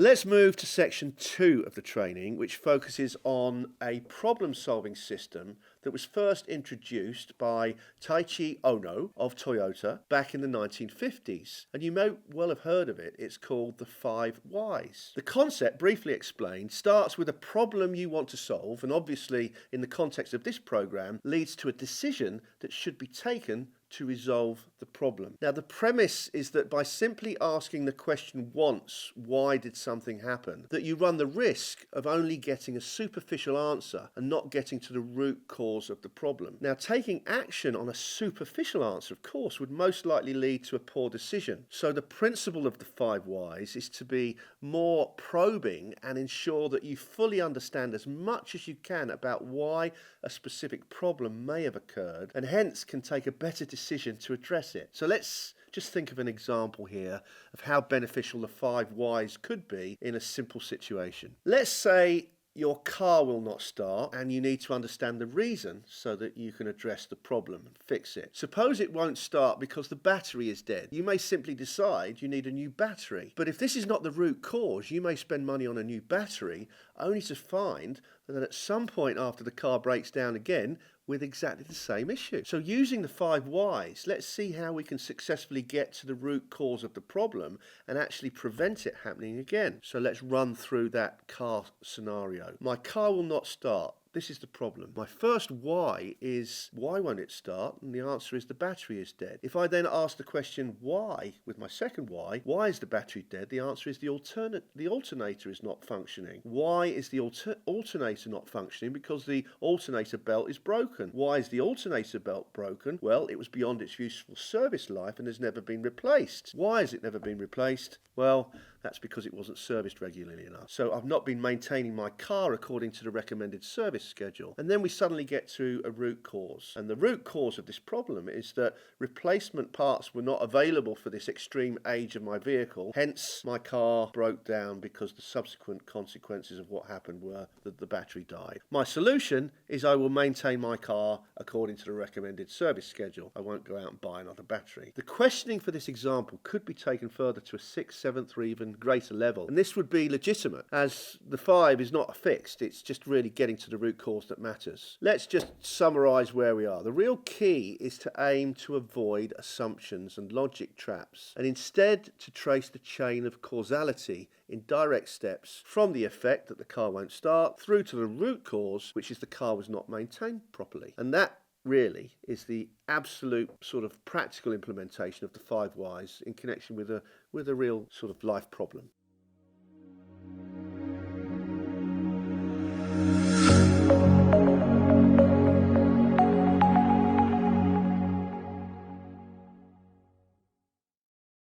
Let's move to section 2 of the training, which focuses on a problem-solving system that was first introduced by Taichi Ono of Toyota back in the 1950s. And you may well have heard of it. It's called the 5 Whys. The concept, briefly explained, starts with a problem you want to solve, and obviously in the context of this program leads to a decision that should be taken to resolve the problem. Now, the premise is that by simply asking the question once, why did something happen, that you run the risk of only getting a superficial answer and not getting to the root cause of the problem. Now, taking action on a superficial answer, of course, would most likely lead to a poor decision. So the principle of the 5 Whys is to be more probing and ensure that you fully understand as much as you can about why a specific problem may have occurred, and hence can take a better decision to address it. So let's just think of an example here of how beneficial the 5 Whys could be in a simple situation. Let's say your car will not start and you need to understand the reason so that you can address the problem and fix it. Suppose it won't start because the battery is dead. You may simply decide you need a new battery. But if this is not the root cause, you may spend money on a new battery only to find that at some point after the car breaks down again with exactly the same issue. So using the 5 Whys, let's see how we can successfully get to the root cause of the problem and actually prevent it happening again. So let's run through that car scenario. My car will not start. This is the problem. My first why is, why won't it start? And the answer is the battery is dead. If I then ask the question why with my second why is the battery dead? The answer is the alternator is not functioning. Why is the alternator not functioning? Because the alternator belt is broken. Why is the alternator belt broken? Well, it was beyond its useful service life and has never been replaced. Why has it never been replaced? Well, that's because it wasn't serviced regularly enough. So I've not been maintaining my car according to the recommended service schedule. And then we suddenly get to a root cause. And the root cause of this problem is that replacement parts were not available for this extreme age of my vehicle. Hence, my car broke down because the subsequent consequences of what happened were that the battery died. My solution is I will maintain my car according to the recommended service schedule. I won't go out and buy another battery. The questioning for this example could be taken further to a 6th, 7th, or even greater level. And this would be legitimate, as the 5 is not fixed. It's just really getting to the root cause that matters. Let's just summarize where we are. The real key is to aim to avoid assumptions and logic traps, and instead to trace the chain of causality in direct steps from the effect that the car won't start through to the root cause, which is the car was not maintained properly. And that really is the absolute sort of practical implementation of the 5 Whys in connection with a real sort of life problem.